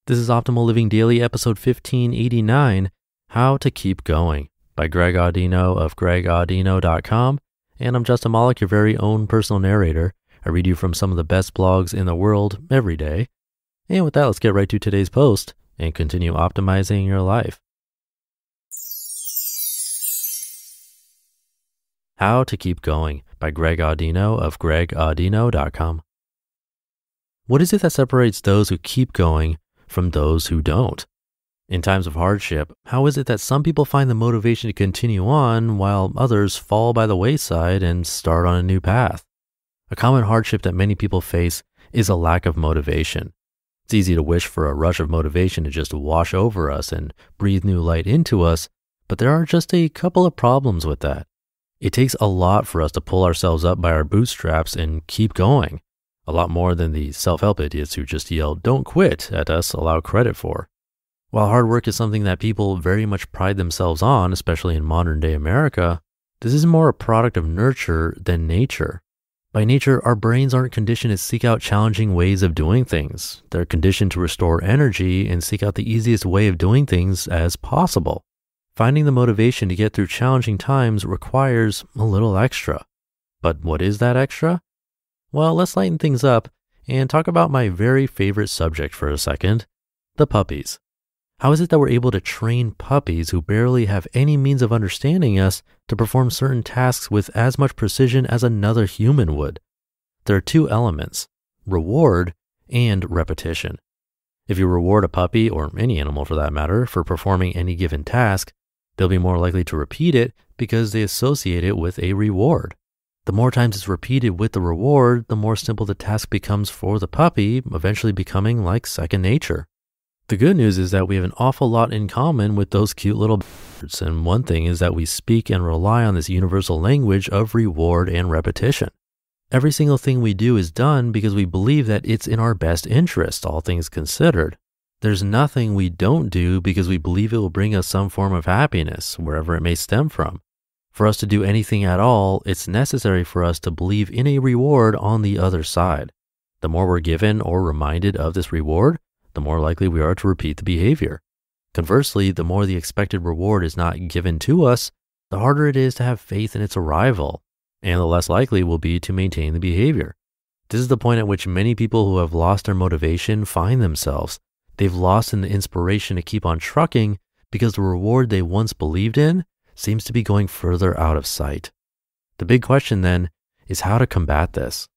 This is Optimal Living Daily, episode 1589, How to Keep Going, by Greg Audino of gregaudino.com. And I'm Justin Malik, your very own personal narrator. I read you from some of the best blogs in the world every day. And with that, let's get right to today's post and continue optimizing your life. How to Keep Going, by Greg Audino of gregaudino.com. What is it that separates those who keep going from those who don't? In times of hardship, how is it that some people find the motivation to continue on while others fall by the wayside and start on a new path? A common hardship that many people face is a lack of motivation. It's easy to wish for a rush of motivation to just wash over us and breathe new light into us, but there are just a couple of problems with that. It takes a lot for us to pull ourselves up by our bootstraps and keep going. A lot more than the self-help idiots who just yell, "Don't quit," at us allow credit for. While hard work is something that people very much pride themselves on, especially in modern day America, this is more a product of nurture than nature. By nature, our brains aren't conditioned to seek out challenging ways of doing things. They're conditioned to restore energy and seek out the easiest way of doing things as possible. Finding the motivation to get through challenging times requires a little extra. But what is that extra? Well, let's lighten things up and talk about my very favorite subject for a second, the puppies. How is it that we're able to train puppies who barely have any means of understanding us to perform certain tasks with as much precision as another human would? There are two elements, reward and repetition. If you reward a puppy, or any animal for that matter, for performing any given task, they'll be more likely to repeat it because they associate it with a reward. The more times it's repeated with the reward, the more simple the task becomes for the puppy, eventually becoming like second nature. The good news is that we have an awful lot in common with those cute little birds, and one thing is that we speak and rely on this universal language of reward and repetition. Every single thing we do is done because we believe that it's in our best interest, all things considered. There's nothing we don't do because we believe it will bring us some form of happiness, wherever it may stem from. For us to do anything at all, it's necessary for us to believe in a reward on the other side. The more we're given or reminded of this reward, the more likely we are to repeat the behavior. Conversely, the more the expected reward is not given to us, the harder it is to have faith in its arrival, and the less likely we'll be to maintain the behavior. This is the point at which many people who have lost their motivation find themselves. They've lost in the inspiration to keep on trucking because the reward they once believed in seems to be going further out of sight. The big question then is how to combat this.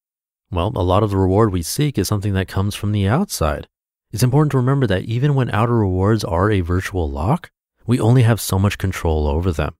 Well, a lot of the reward we seek is something that comes from the outside. It's important to remember that even when outer rewards are a virtual lock, we only have so much control over them.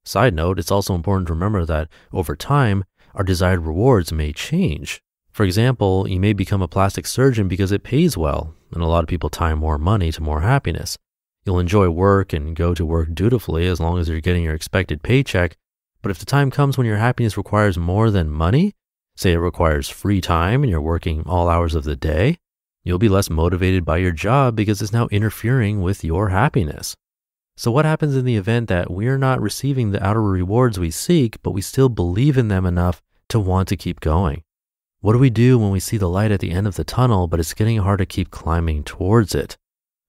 Side note, it's also important to remember that over time, our desired rewards may change. For example, you may become a plastic surgeon because it pays well, and a lot of people tie more money to more happiness. You'll enjoy work and go to work dutifully as long as you're getting your expected paycheck. But if the time comes when your happiness requires more than money, say it requires free time and you're working all hours of the day, you'll be less motivated by your job because it's now interfering with your happiness. So what happens in the event that we're not receiving the outer rewards we seek, but we still believe in them enough to want to keep going? What do we do when we see the light at the end of the tunnel, but it's getting hard to keep climbing towards it?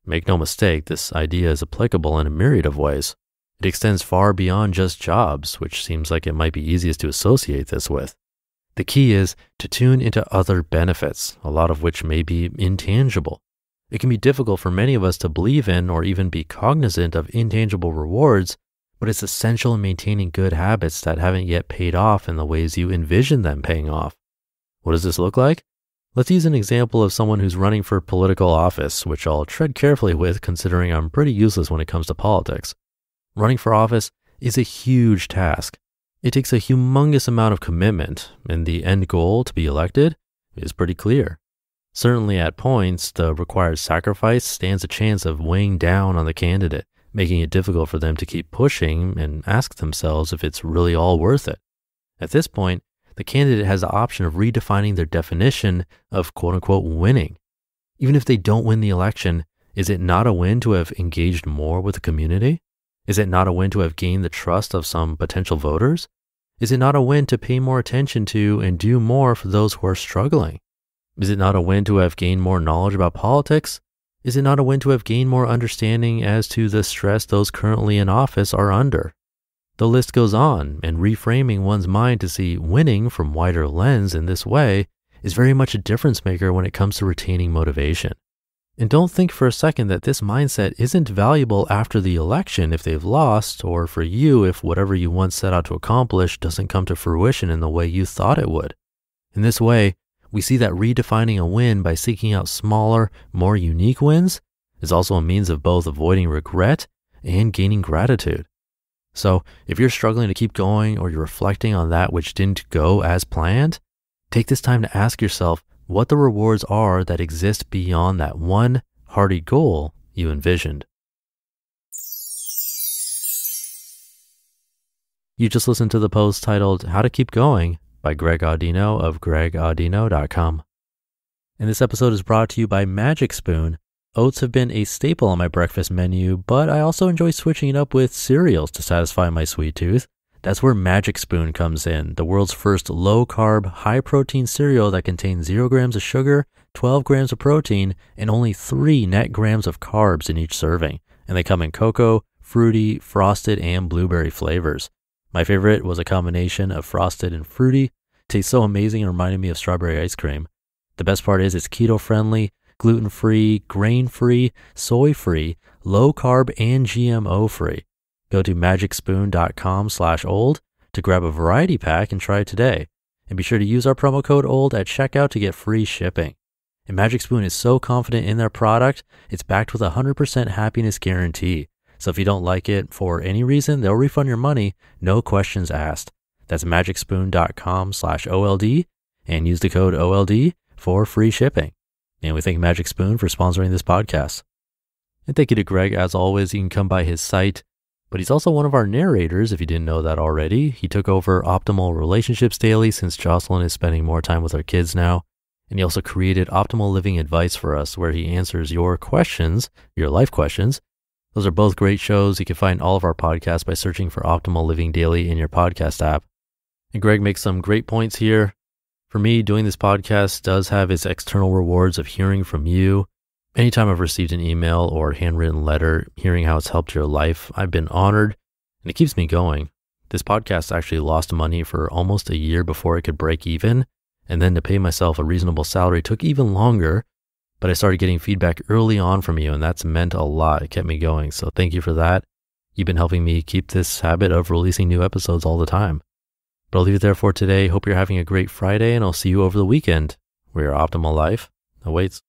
Make no mistake, this idea is applicable in a myriad of ways. It extends far beyond just jobs, which seems like it might be easiest to associate this with. The key is to tune into other benefits, a lot of which may be intangible. It can be difficult for many of us to believe in or even be cognizant of intangible rewards, but it's essential in maintaining good habits that haven't yet paid off in the ways you envision them paying off. What does this look like? Let's use an example of someone who's running for political office, which I'll tread carefully with considering I'm pretty useless when it comes to politics. Running for office is a huge task. It takes a humongous amount of commitment, and the end goal to be elected is pretty clear. Certainly at points, the required sacrifice stands a chance of weighing down on the candidate, making it difficult for them to keep pushing and ask themselves if it's really all worth it. At this point, the candidate has the option of redefining their definition of quote-unquote winning. Even if they don't win the election, is it not a win to have engaged more with the community? Is it not a win to have gained the trust of some potential voters? Is it not a win to pay more attention to and do more for those who are struggling? Is it not a win to have gained more knowledge about politics? Is it not a win to have gained more understanding as to the stress those currently in office are under? The list goes on, and reframing one's mind to see winning from wider lens in this way is very much a difference maker when it comes to retaining motivation. And don't think for a second that this mindset isn't valuable after the election if they've lost, or for you if whatever you once set out to accomplish doesn't come to fruition in the way you thought it would. In this way, we see that redefining a win by seeking out smaller, more unique wins is also a means of both avoiding regret and gaining gratitude. So if you're struggling to keep going or you're reflecting on that which didn't go as planned, take this time to ask yourself what the rewards are that exist beyond that one hearty goal you envisioned. You just listened to the post titled How to Keep Going by Greg Audino of gregaudino.com. And this episode is brought to you by Magic Spoon. Oats have been a staple on my breakfast menu, but I also enjoy switching it up with cereals to satisfy my sweet tooth. That's where Magic Spoon comes in, the world's first low-carb, high-protein cereal that contains 0 grams of sugar, 12 grams of protein, and only 3 net grams of carbs in each serving. And they come in cocoa, fruity, frosted, and blueberry flavors. My favorite was a combination of frosted and fruity. It tastes so amazing and reminded me of strawberry ice cream. The best part is it's keto-friendly, gluten-free, grain-free, soy-free, low-carb, and GMO-free. Go to magicspoon.com/old to grab a variety pack and try it today. And be sure to use our promo code OLD at checkout to get free shipping. And Magic Spoon is so confident in their product, it's backed with a 100% happiness guarantee. So if you don't like it for any reason, they'll refund your money, no questions asked. That's magicspoon.com/OLD and use the code OLD for free shipping. And we thank Magic Spoon for sponsoring this podcast. And thank you to Greg. As always, you can come by his site. But he's also one of our narrators, if you didn't know that already. He took over Optimal Relationships Daily since Jocelyn is spending more time with our kids now. And he also created Optimal Living Advice for us, where he answers your questions, your life questions. Those are both great shows. You can find all of our podcasts by searching for Optimal Living Daily in your podcast app. And Greg makes some great points here. For me, doing this podcast does have its external rewards of hearing from you. Anytime I've received an email or handwritten letter, hearing how it's helped your life, I've been honored, and it keeps me going. This podcast actually lost money for almost a year before it could break even, and then to pay myself a reasonable salary took even longer, but I started getting feedback early on from you, and that's meant a lot. It kept me going, so thank you for that. You've been helping me keep this habit of releasing new episodes all the time. But I'll leave it there for today. Hope you're having a great Friday, and I'll see you over the weekend, where your optimal life awaits.